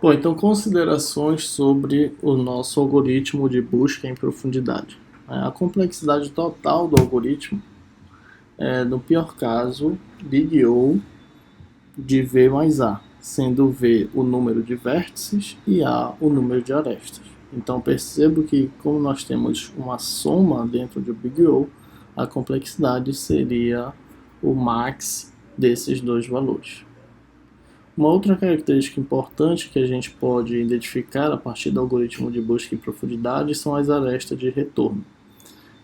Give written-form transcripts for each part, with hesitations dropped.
Bom, então considerações sobre o nosso algoritmo de busca em profundidade. A complexidade total do algoritmo é, no pior caso, big O de V mais A, sendo V o número de vértices e A o número de arestas. Então percebo que como nós temos uma soma dentro de big O, a complexidade seria o max desses dois valores. Uma outra característica importante que a gente pode identificar a partir do algoritmo de busca em profundidade são as arestas de retorno.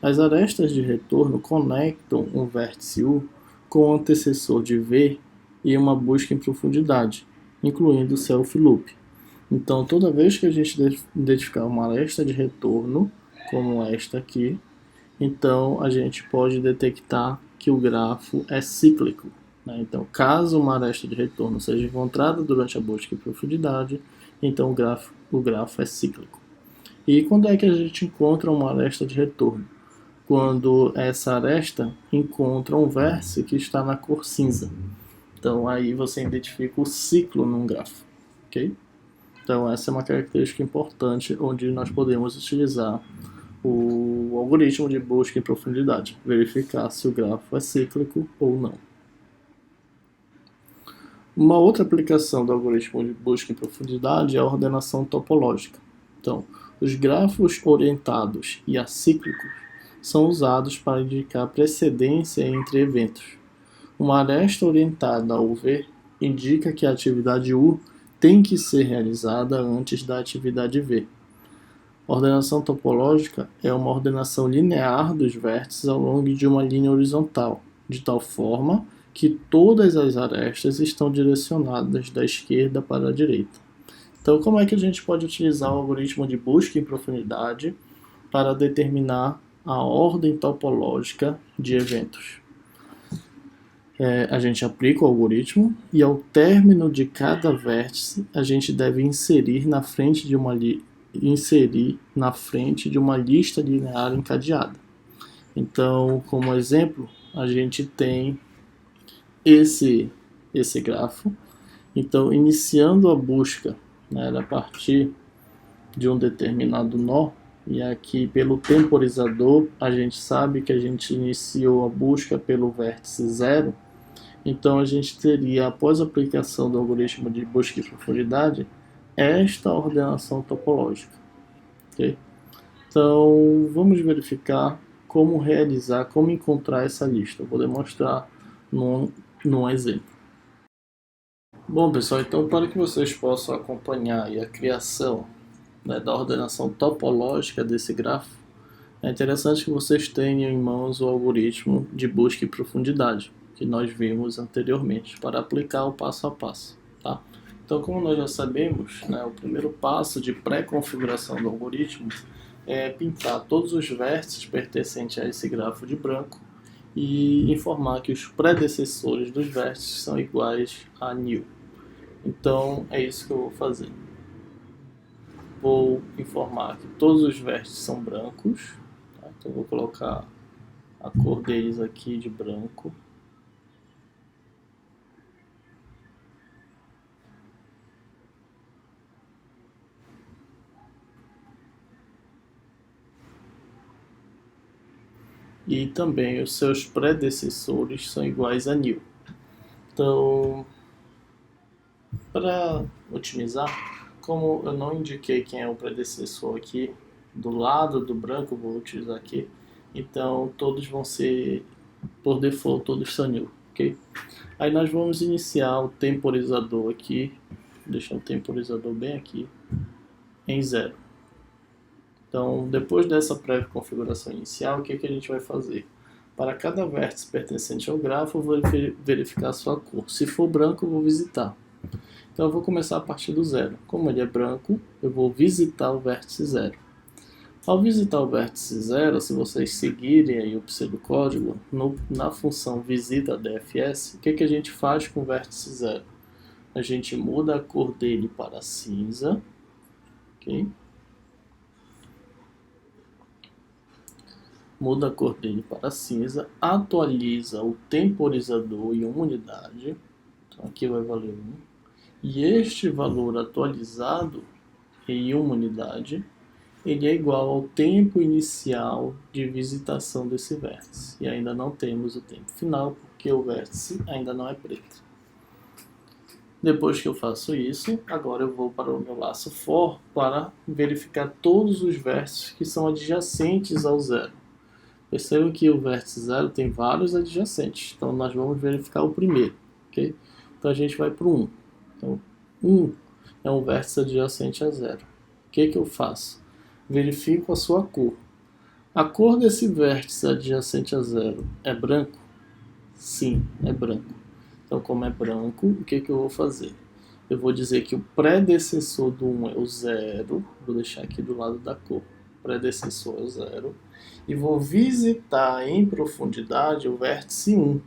As arestas de retorno conectam um vértice U com o antecessor de V e uma busca em profundidade, incluindo o self-loop. Então, toda vez que a gente identificar uma aresta de retorno, como esta aqui, então a gente pode detectar que o grafo é cíclico. Então, caso uma aresta de retorno seja encontrada durante a busca em profundidade, então o grafo é cíclico. E quando é que a gente encontra uma aresta de retorno? Quando essa aresta encontra um vértice que está na cor cinza. Então aí você identifica o ciclo num grafo. Okay? Então essa é uma característica importante onde nós podemos utilizar o algoritmo de busca em profundidade, verificar se o grafo é cíclico ou não. Uma outra aplicação do algoritmo de busca em profundidade é a ordenação topológica. Então, os grafos orientados e acíclicos são usados para indicar precedência entre eventos. Uma aresta orientada ao V indica que a atividade U tem que ser realizada antes da atividade V. Ordenação topológica é uma ordenação linear dos vértices ao longo de uma linha horizontal, de tal forma que todas as arestas estão direcionadas da esquerda para a direita. Então, como é que a gente pode utilizar o algoritmo de busca em profundidade para determinar a ordem topológica de eventos? A gente aplica o algoritmo e ao término de cada vértice a gente deve inserir na frente de uma lista linear encadeada. Então, como exemplo, a gente tem esse grafo. Então, iniciando a busca, a partir de um determinado nó, e aqui pelo temporizador a gente sabe que a gente iniciou a busca pelo vértice 0, então a gente teria, após a aplicação do algoritmo de busca em profundidade, esta ordenação topológica. Okay? Então vamos verificar como realizar, como encontrar essa lista. Eu vou demonstrar num exemplo. Bom pessoal, então para que vocês possam acompanhar a criação da ordenação topológica desse grafo, é interessante que vocês tenham em mãos o algoritmo de busca em profundidade que nós vimos anteriormente para aplicar o passo a passo. Tá? Então, como nós já sabemos, o primeiro passo de pré-configuração do algoritmo é pintar todos os vértices pertencentes a esse grafo de branco e informar que os predecessores dos vértices são iguais a nil. Então, é isso que eu vou fazer. Vou informar que todos os vértices são brancos. Tá? Então, vou colocar a cor deles aqui de branco. E também os seus predecessores são iguais a nil. Então, para otimizar, como eu não indiquei quem é o predecessor aqui, do lado do branco eu vou utilizar aqui, então todos vão ser, por default, todos são nil, ok? Aí nós vamos iniciar o temporizador aqui, deixar o temporizador bem aqui, em 0. Então, depois dessa pré-configuração inicial, o que a gente vai fazer? Para cada vértice pertencente ao grafo, eu vou verificar a sua cor. Se for branco, eu vou visitar. Então, eu vou começar a partir do 0. Como ele é branco, eu vou visitar o vértice 0. Ao visitar o vértice 0, se vocês seguirem aí o pseudocódigo, na função visita_dfs, o que a gente faz com o vértice 0? A gente muda a cor dele para cinza, ok? Muda a cor dele para cinza, atualiza o temporizador em uma unidade, então aqui vai valer 1, E este valor atualizado em uma unidade, ele é igual ao tempo inicial de visitação desse vértice. E ainda não temos o tempo final, porque o vértice ainda não é preto. Depois que eu faço isso, agora eu vou para o meu laço for para verificar todos os vértices que são adjacentes ao zero. Percebam que o vértice zero tem vários adjacentes, então nós vamos verificar o primeiro, ok? Então a gente vai para o 1. Então, 1 é um vértice adjacente a zero. O que eu faço? Verifico a sua cor. A cor desse vértice adjacente a zero é branco? Sim, é branco. Então, como é branco, o que eu vou fazer? Eu vou dizer que o predecessor do 1 é o 0, vou deixar aqui do lado da cor. O predecessor é o 0. E vou visitar em profundidade o vértice 1.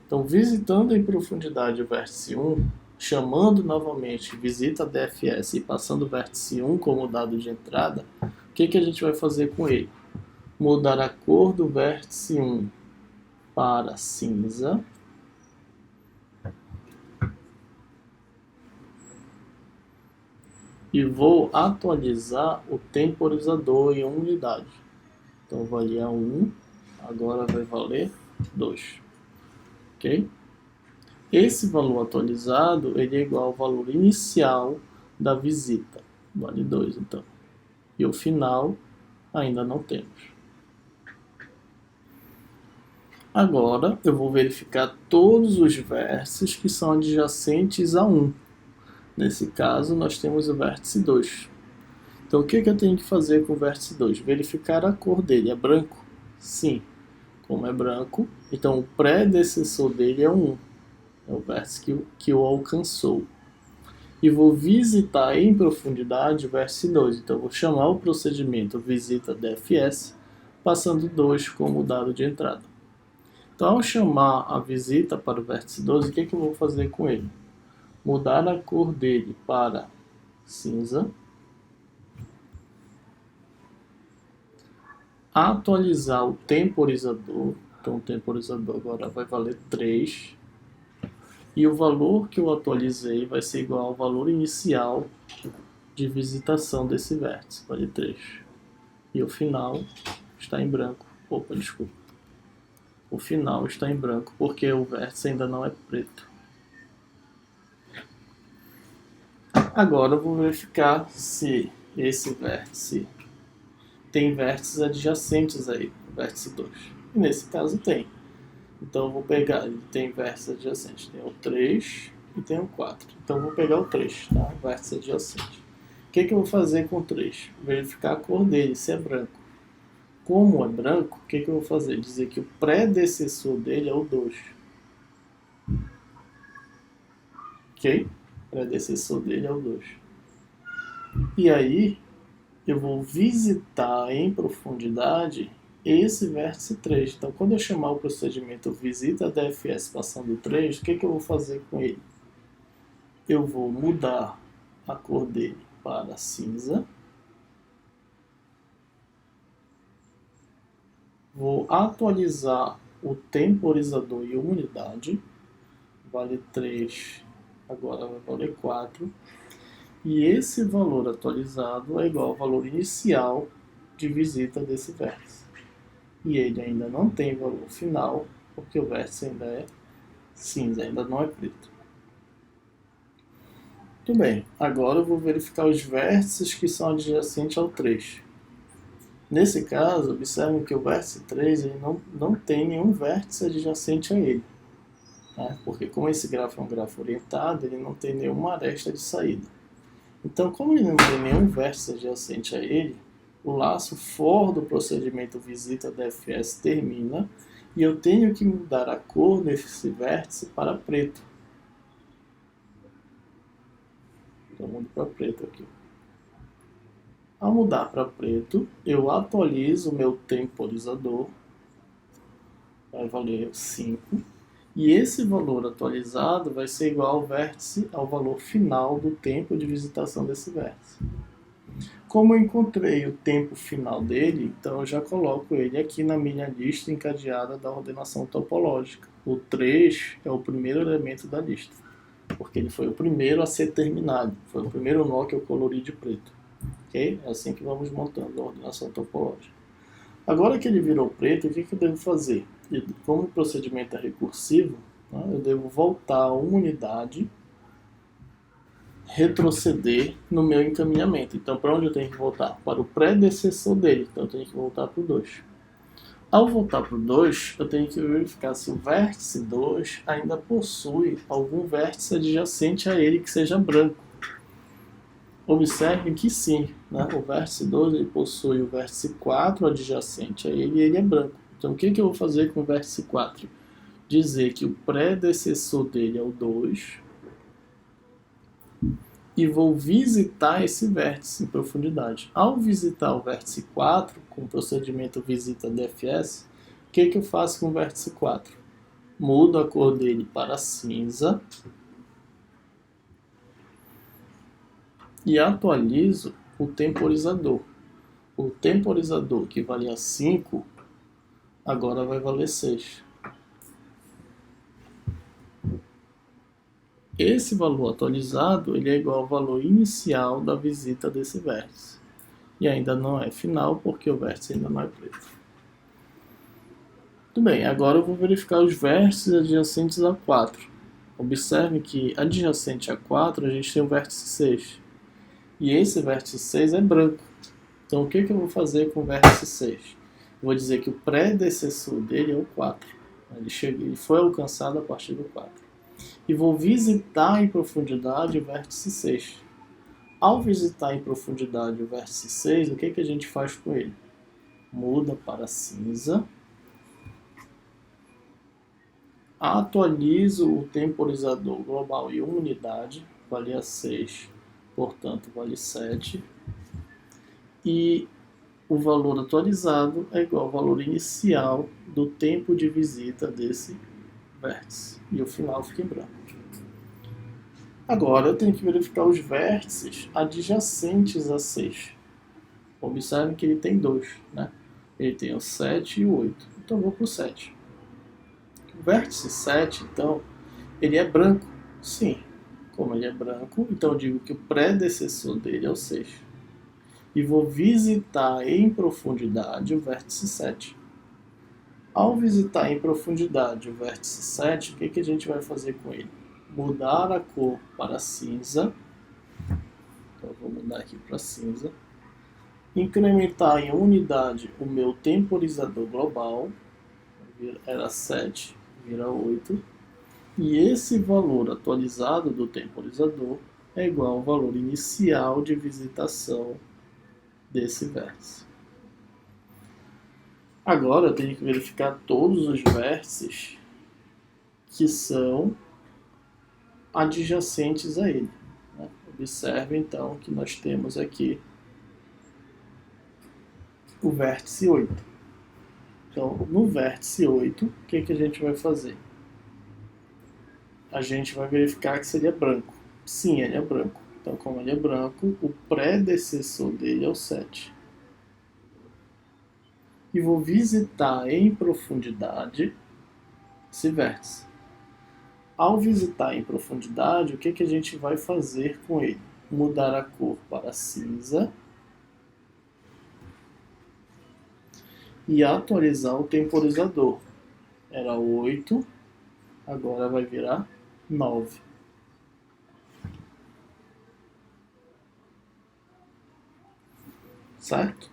Então, visitando em profundidade o vértice 1, chamando novamente visita DFS e passando o vértice 1 como dado de entrada, o que a gente vai fazer com ele? Mudar a cor do vértice 1 para cinza. E vou atualizar o temporizador em uma unidade. Então, valia 1, agora vai valer 2. Ok? Esse valor atualizado ele é igual ao valor inicial da visita. Vale 2, então. E o final ainda não temos. Agora, eu vou verificar todos os vértices que são adjacentes a 1. Nesse caso, nós temos o vértice 2. Então, o que eu tenho que fazer com o vértice 2? Verificar a cor dele. É branco? Sim. Como é branco, então o predecessor dele é o 1. É o vértice que o alcançou. E vou visitar em profundidade o vértice 2. Então, vou chamar o procedimento visita DFS, passando 2 como dado de entrada. Então, ao chamar a visita para o vértice 2, o que eu vou fazer com ele? Mudar a cor dele para cinza. Atualizar o temporizador. Então, o temporizador agora vai valer 3. E o valor que eu atualizei vai ser igual ao valor inicial de visitação desse vértice, vale 3. E o final está em branco. Opa, desculpa. O final está em branco porque o vértice ainda não é preto. Agora eu vou verificar se esse vértice tem vértices adjacentes aí, o vértice 2. E nesse caso tem. Então eu vou pegar, ele tem vértices adjacentes. Tem o 3 e tem o 4. Então eu vou pegar o 3, tá? O vértice adjacente. O que eu vou fazer com o 3? Verificar a cor dele, se é branco. Como é branco, o que eu vou fazer? Dizer que o predecessor dele é o 2. Ok? O predecessor dele é o 2. E aí, eu vou visitar em profundidade esse vértice 3. Então, quando eu chamar o procedimento visita DFS passando 3, o que eu vou fazer com ele? Eu vou mudar a cor dele para cinza. Vou atualizar o temporizador em uma unidade. Vale 3, agora vai valer 4. E esse valor atualizado é igual ao valor inicial de visita desse vértice. E ele ainda não tem valor final, porque o vértice ainda é cinza, ainda não é preto. Muito bem, agora eu vou verificar os vértices que são adjacentes ao 3. Nesse caso, observem que o vértice 3 ele não tem nenhum vértice adjacente a ele. Né? Porque como esse grafo é um grafo orientado, ele não tem nenhuma aresta de saída. Então, como ele não tem nenhum vértice adjacente a ele, o laço for do procedimento visita DFS termina e eu tenho que mudar a cor desse vértice para preto. Então, eu mudo para preto aqui. Ao mudar para preto, eu atualizo o meu temporizador, vai valer 5, e esse valor atualizado vai ser igual ao vértice, ao valor final do tempo de visitação desse vértice. Como eu encontrei o tempo final dele, então eu já coloco ele aqui na minha lista encadeada da ordenação topológica. O 3 é o primeiro elemento da lista. porque ele foi o primeiro a ser terminado, foi o primeiro nó que eu colori de preto. Ok? É assim que vamos montando a ordenação topológica. Agora que ele virou preto, o que eu devo fazer? Como o procedimento é recursivo, né, eu devo voltar uma unidade, retroceder no meu encaminhamento. Então, para onde eu tenho que voltar? Para o predecessor dele. Então, eu tenho que voltar para o 2. Ao voltar para o 2, eu tenho que verificar se o vértice 2 ainda possui algum vértice adjacente a ele que seja branco. Observem que sim, né? O vértice 2 ele possui o vértice 4 adjacente a ele e ele é branco. Então, o que eu vou fazer com o vértice 4? Dizer que o predecessor dele é o 2 e vou visitar esse vértice em profundidade. Ao visitar o vértice 4, com o procedimento visita DFS, o que eu faço com o vértice 4? Mudo a cor dele para cinza e atualizo o temporizador. O temporizador que valia 5, agora vai valer 6. Esse valor atualizado ele é igual ao valor inicial da visita desse vértice. E ainda não é final, porque o vértice ainda não é preto. Muito bem, agora eu vou verificar os vértices adjacentes a 4. Observe que adjacente a 4 a gente tem o vértice 6. E esse vértice 6 é branco. Então o que eu vou fazer com o vértice 6? Eu vou dizer que o predecessor dele é o 4. Ele foi alcançado a partir do 4. E vou visitar em profundidade o vértice 6. Ao visitar em profundidade o vértice 6, o que a gente faz com ele? Muda para cinza. Atualizo o temporizador global em uma unidade, valia 6, portanto vale 7. E o valor atualizado é igual ao valor inicial do tempo de visita desse vértice. E o final fica em branco. Agora eu tenho que verificar os vértices adjacentes a 6. Observe que ele tem 2, né? Ele tem o 7 e o 8. Então eu vou para o 7. O vértice 7, então, ele é branco. Sim, como ele é branco, então eu digo que o predecessor dele é o 6. E vou visitar em profundidade o vértice 7. Ao visitar em profundidade o vértice 7, o que a gente vai fazer com ele? Mudar a cor para cinza. Então, eu vou mudar aqui para cinza. Incrementar em unidade o meu temporizador global. Era 7, vira 8. E esse valor atualizado do temporizador é igual ao valor inicial de visitação desse vértice. Agora eu tenho que verificar todos os vértices que são adjacentes a ele. Observe então que nós temos aqui o vértice 8. Então, no vértice 8, o que a gente vai fazer? A gente vai verificar que seria branco. Sim, ele é branco. Então, como ele é branco, o predecessor dele é o 7. E vou visitar em profundidade esse vértice. Ao visitar em profundidade, o que a gente vai fazer com ele? Mudar a cor para cinza e atualizar o temporizador. Era 8, agora vai virar 9. Certo?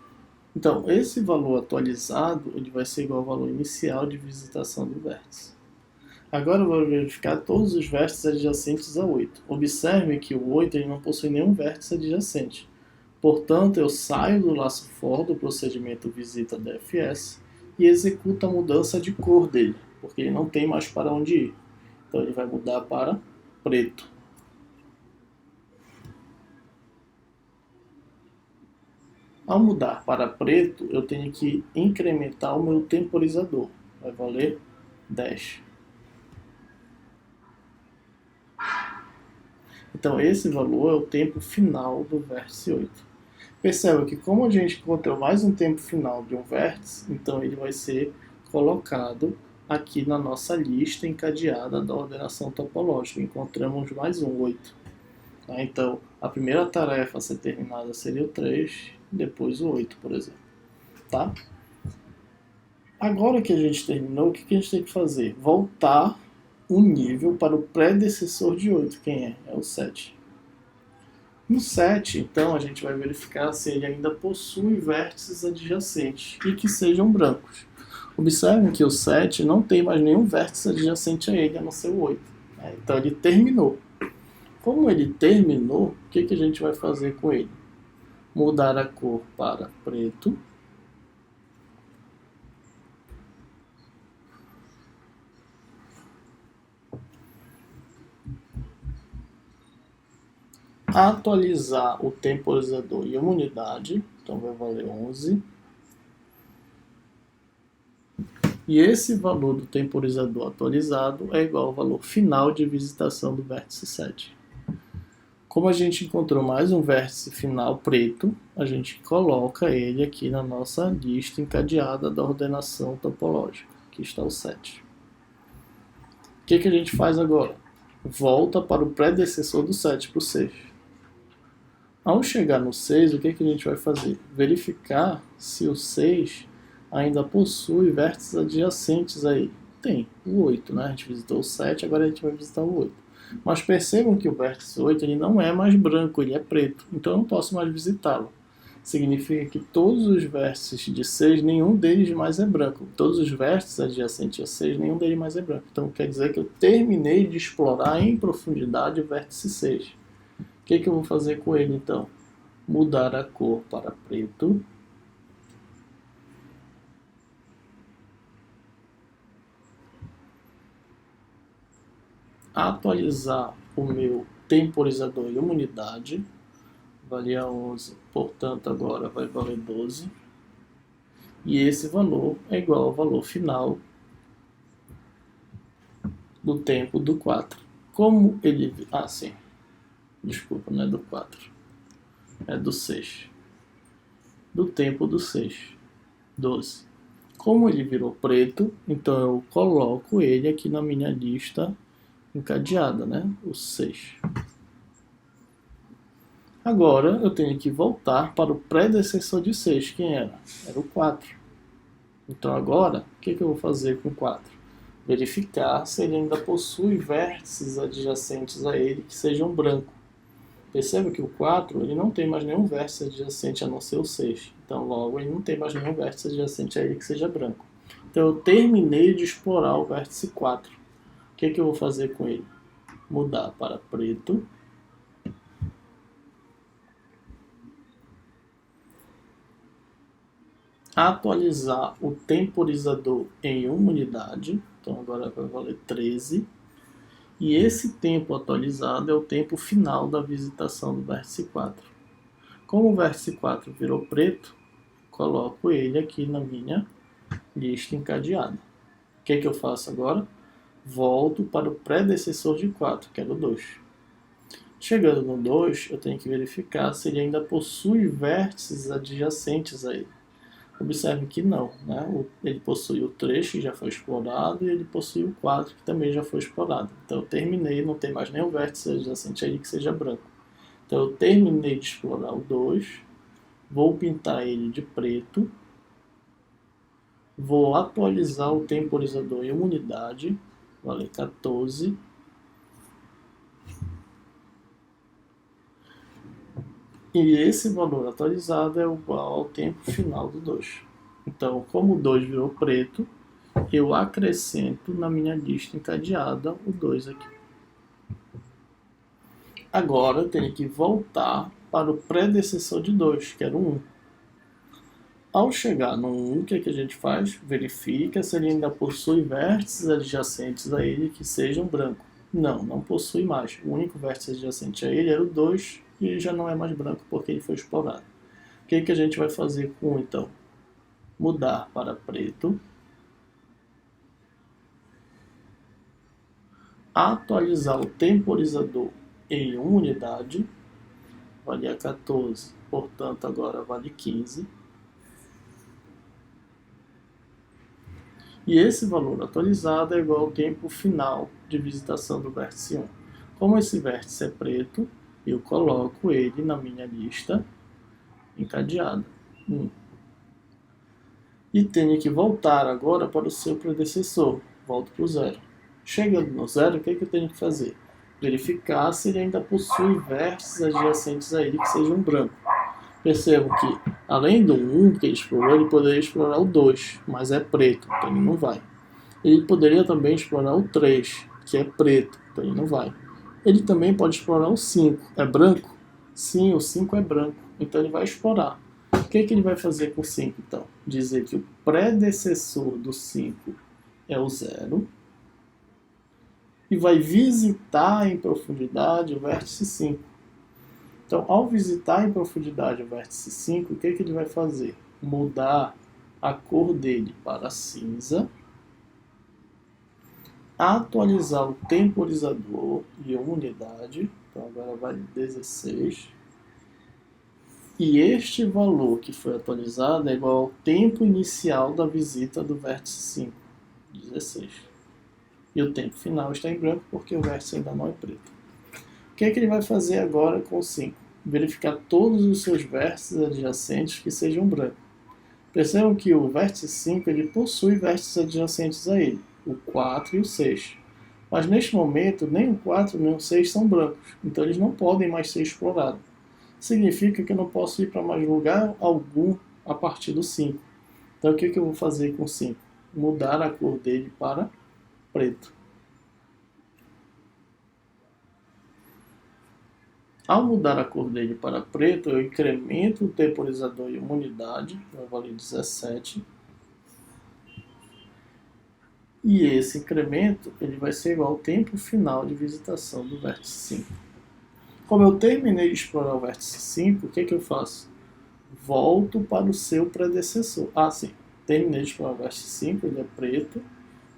Então, esse valor atualizado ele vai ser igual ao valor inicial de visitação do vértice. Agora eu vou verificar todos os vértices adjacentes a 8. Observe que o 8 ele não possui nenhum vértice adjacente. Portanto, eu saio do laço for do procedimento visita DFS e executo a mudança de cor dele, porque ele não tem mais para onde ir. Então ele vai mudar para preto. Ao mudar para preto, eu tenho que incrementar o meu temporizador. Vai valer 10. Então esse valor é o tempo final do vértice 8. Perceba que como a gente encontrou mais um tempo final de um vértice, então ele vai ser colocado aqui na nossa lista encadeada da ordenação topológica. Encontramos mais um 8. Tá? Então, a primeira tarefa a ser terminada seria o 3, depois o 8, por exemplo. Tá? Agora que a gente terminou, o que a gente tem que fazer? Voltar o nível para o predecessor de 8. Quem é? É o 7. No 7, então, a gente vai verificar se ele ainda possui vértices adjacentes e que sejam brancos. Observem que o 7 não tem mais nenhum vértice adjacente a ele, a não ser o 8. Né? Então ele terminou. Como ele terminou, o que a gente vai fazer com ele? Mudar a cor para preto. Atualizar o temporizador em uma unidade, então vai valer 11. E esse valor do temporizador atualizado é igual ao valor final de visitação do vértice 7. Como a gente encontrou mais um vértice final preto, a gente coloca ele aqui na nossa lista encadeada da ordenação topológica. Aqui está o 7. O que a gente faz agora? Volta para o predecessor do 7, para o 6. Ao chegar no 6, o que a gente vai fazer? Verificar se o 6 ainda possui vértices adjacentes a ele. Tem, o 8, né? A gente visitou o 7, agora a gente vai visitar o 8. Mas percebam que o vértice 8 ele não é mais branco, ele é preto. Então eu não posso mais visitá-lo. Significa que todos os vértices de 6, nenhum deles mais é branco. Todos os vértices adjacentes a 6, nenhum deles mais é branco. Então quer dizer que eu terminei de explorar em profundidade o vértice 6. O que eu vou fazer com ele então? Mudar a cor para preto. Atualizar o meu temporizador em uma unidade. Valia 11, portanto agora vai valer 12. E esse valor é igual ao valor final do tempo do 4. Como ele... Ah, sim. Desculpa, não é do 4. É do 6. Do tempo do 6. 12. Como ele virou preto, então eu coloco ele aqui na minha lista encadeada, né? O 6. Agora eu tenho que voltar para o predecessor de 6. Quem era? Era o 4. Então agora, o que eu vou fazer com o 4? Verificar se ele ainda possui vértices adjacentes a ele que sejam brancos. Perceba que o 4 ele não tem mais nenhum vértice adjacente a não ser o 6. Então logo ele não tem mais nenhum vértice adjacente a ele que seja branco. Então eu terminei de explorar o vértice 4. O que eu vou fazer com ele? Mudar para preto. Atualizar o temporizador em uma unidade. Então agora vai valer 13. E esse tempo atualizado é o tempo final da visitação do vértice 4. Como o vértice 4 virou preto, coloco ele aqui na minha lista encadeada. O que eu faço agora? Volto para o predecessor de 4, que era o 2. Chegando no 2, eu tenho que verificar se ele ainda possui vértices adjacentes a ele. Observe que não, né? Ele possui o 3, que já foi explorado, e ele possui o 4, que também já foi explorado. Então eu terminei, não tem mais nenhum vértice adjacente a ele que seja branco. Então eu terminei de explorar o 2, vou pintar ele de preto, vou atualizar o temporizador em uma unidade, vale 14. E esse valor atualizado é igual ao tempo final do 2. Então, como o 2 virou preto, eu acrescento na minha lista encadeada o 2 aqui. Agora eu tenho que voltar para o predecessor de 2, que era o 1. Ao chegar no 1, o que a gente faz? Verifica se ele ainda possui vértices adjacentes a ele que sejam brancos. Não possui mais. O único vértice adjacente a ele era o 2 e ele já não é mais branco porque ele foi explorado. O que a gente vai fazer com o 1 então? Mudar para preto. Atualizar o temporizador em uma unidade. Valia 14, portanto agora vale 15. E esse valor atualizado é igual ao tempo final de visitação do vértice 1. Como esse vértice é preto, eu coloco ele na minha lista encadeada. 1. E tenho que voltar agora para o seu predecessor. Volto para o 0. Chegando no 0, o que eu tenho que fazer? Verificar se ele ainda possui vértices adjacentes a ele que sejam brancos. Percebo que, além do 1 que ele explorou, ele poderia explorar o 2, mas é preto, então ele não vai. Ele poderia também explorar o 3, que é preto, então ele não vai. Ele também pode explorar o 5. É branco? Sim, o 5 é branco, então ele vai explorar. O que ele vai fazer com o 5, então? Dizer que o predecessor do 5 é o 0 e vai visitar em profundidade o vértice 5. Então, ao visitar em profundidade o vértice 5, o que ele vai fazer? Mudar a cor dele para cinza, atualizar o temporizador e uma unidade, então agora vai 16, e este valor que foi atualizado é igual ao tempo inicial da visita do vértice 5, 16. E o tempo final está em branco porque o vértice ainda não é preto. O que ele vai fazer agora com o 5? Verificar todos os seus vértices adjacentes que sejam brancos. Percebam que o vértice 5 ele possui vértices adjacentes a ele, o 4 e o 6. Mas neste momento, nem o 4 nem o 6 são brancos, então eles não podem mais ser explorados. Significa que eu não posso ir para mais lugar algum a partir do 5. Então o que eu vou fazer com o 5? Mudar a cor dele para preto. Ao mudar a cor dele para preto, eu incremento o temporizador em uma unidade, vai valer 17. E esse incremento ele vai ser igual ao tempo final de visitação do vértice 5. Como eu terminei de explorar o vértice 5, o que eu faço? Volto para o seu predecessor. Sim, terminei de explorar o vértice 5, ele é preto,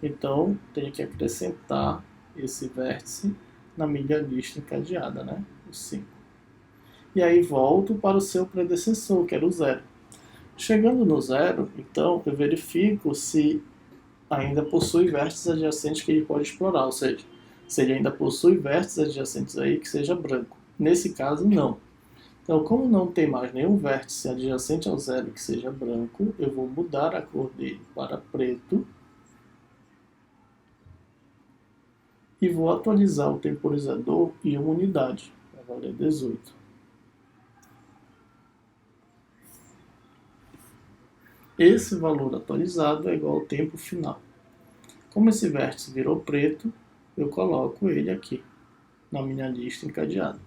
então tenho que acrescentar esse vértice na minha lista encadeada, né? O 5. E aí volto para o seu predecessor, que era o 0. Chegando no 0, então eu verifico se ainda possui vértices adjacentes que ele pode explorar, ou seja, se ele ainda possui vértices adjacentes aí que seja branco. Nesse caso, não. Então, como não tem mais nenhum vértice adjacente ao 0 que seja branco, eu vou mudar a cor dele para preto e vou atualizar o temporizador em uma unidade, vai valer 18. Esse valor atualizado é igual ao tempo final. Como esse vértice virou preto, eu coloco ele aqui, na minha lista encadeada.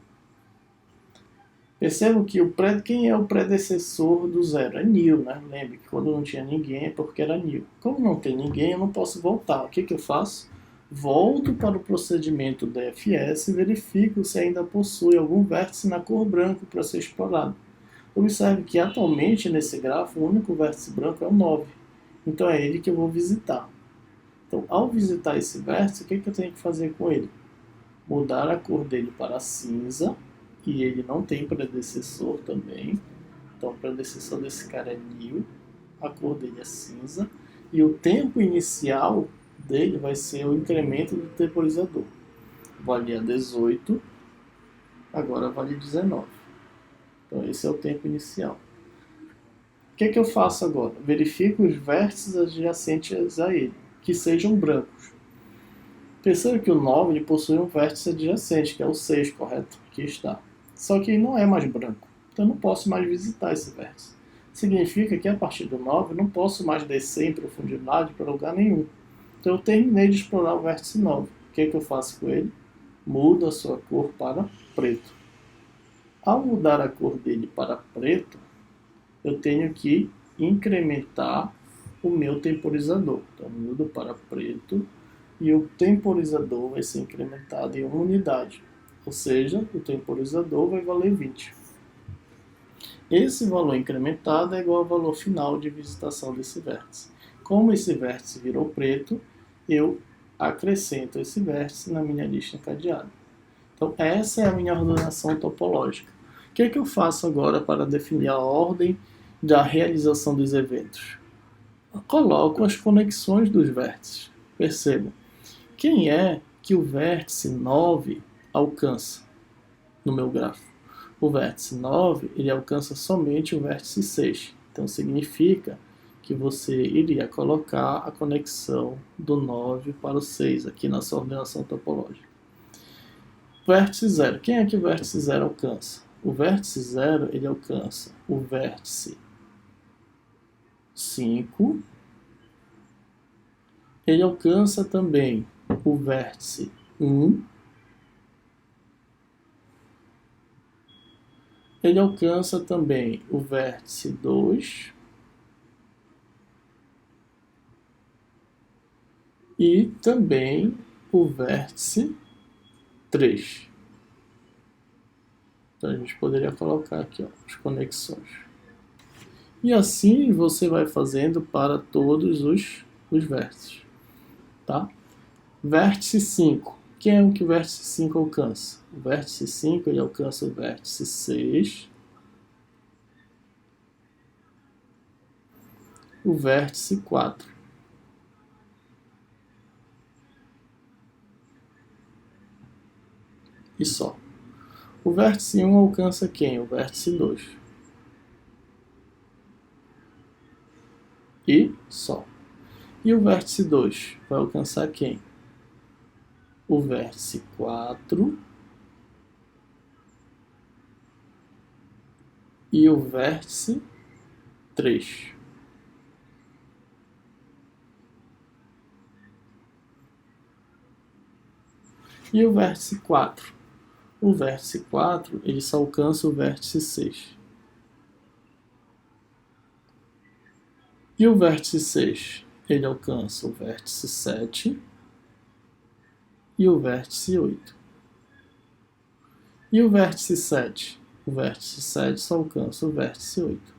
Percebam que quem é o predecessor do 0? É nil, né? Lembre que quando não tinha ninguém é porque era nil. Como não tem ninguém, eu não posso voltar. O que eu faço? Volto para o procedimento DFS e verifico se ainda possui algum vértice na cor branca para ser explorado. Observe que atualmente nesse grafo o único vértice branco é o 9. Então é ele que eu vou visitar. Então, ao visitar esse vértice, o que eu tenho que fazer com ele? Mudar a cor dele para cinza, e ele não tem predecessor também. Então, o predecessor desse cara é nil, a cor dele é cinza, e o tempo inicial dele vai ser o incremento do temporizador. Valia 18, agora vale 19. Então, esse é o tempo inicial. O que eu faço agora? Verifico os vértices adjacentes a ele, que sejam brancos. Perceba que o 9 ele possui um vértice adjacente, que é o 6, correto? Aqui está. Só que ele não é mais branco, então eu não posso mais visitar esse vértice. Significa que a partir do 9 eu não posso mais descer em profundidade para lugar nenhum. Então eu terminei de explorar o vértice 9. O que eu faço com ele? Mudo a sua cor para preto. Ao mudar a cor dele para preto, eu tenho que incrementar o meu temporizador. Então mudo para preto e o temporizador vai ser incrementado em uma unidade. Ou seja, o temporizador vai valer 20. Esse valor incrementado é igual ao valor final de visitação desse vértice. Como esse vértice virou preto, eu acrescento esse vértice na minha lista encadeada. Então, essa é a minha ordenação topológica. O que eu faço agora para definir a ordem da realização dos eventos? coloco as conexões dos vértices. Percebam, quem é que o vértice 9 alcança no meu gráfico? O vértice 9 ele alcança somente o vértice 6. Então significa que você iria colocar a conexão do 9 para o 6 aqui na sua ordenação topológica. Vértice 0. Quem é que o vértice 0 alcança? O vértice 0 ele alcança o vértice 5. Ele alcança também o vértice 1. Ele alcança também o vértice 2 e também o vértice 3. Então a gente poderia colocar aqui, ó, as conexões. E assim você vai fazendo para todos os vértices. Tá? Vértice 5. Quem é o que o vértice 5 alcança? O vértice 5 ele alcança o vértice 6, o vértice 4. E só. O vértice 1 alcança quem? O vértice 2. E só. E o vértice 2 vai alcançar quem? O vértice 4 e o vértice 3. E o vértice 4? O vértice 4 ele só alcança o vértice 6. E o vértice 6 ele alcança o vértice 7 e o vértice 8. E o vértice 7? O vértice 7 só alcança o vértice 8.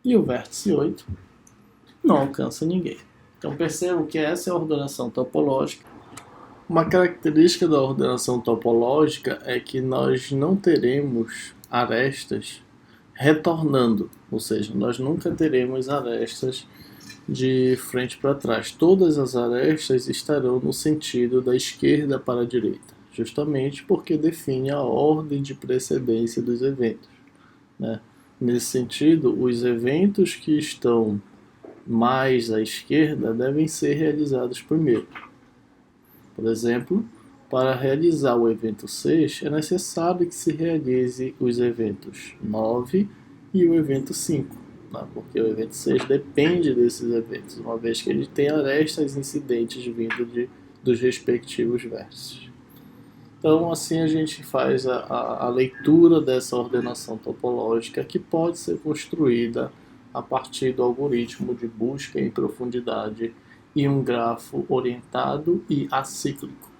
E o vértice 8 não alcança ninguém. Então percebam que essa é a ordenação topológica. Uma característica da ordenação topológica é que nós não teremos arestas retornando, ou seja, nós nunca teremos arestas de frente para trás. Todas as arestas estarão no sentido da esquerda para a direita, justamente porque define a ordem de precedência dos eventos, né? Nesse sentido, os eventos que estão mais à esquerda devem ser realizados primeiro. Por exemplo, para realizar o evento 6, é necessário que se realize os eventos 9 e o evento 5, né? Porque o evento 6 depende desses eventos, uma vez que ele tem arestas incidentes vindo dos respectivos vértices. Então, assim a gente faz a leitura dessa ordenação topológica que pode ser construída a partir do algoritmo de busca em profundidade e um grafo orientado e acíclico.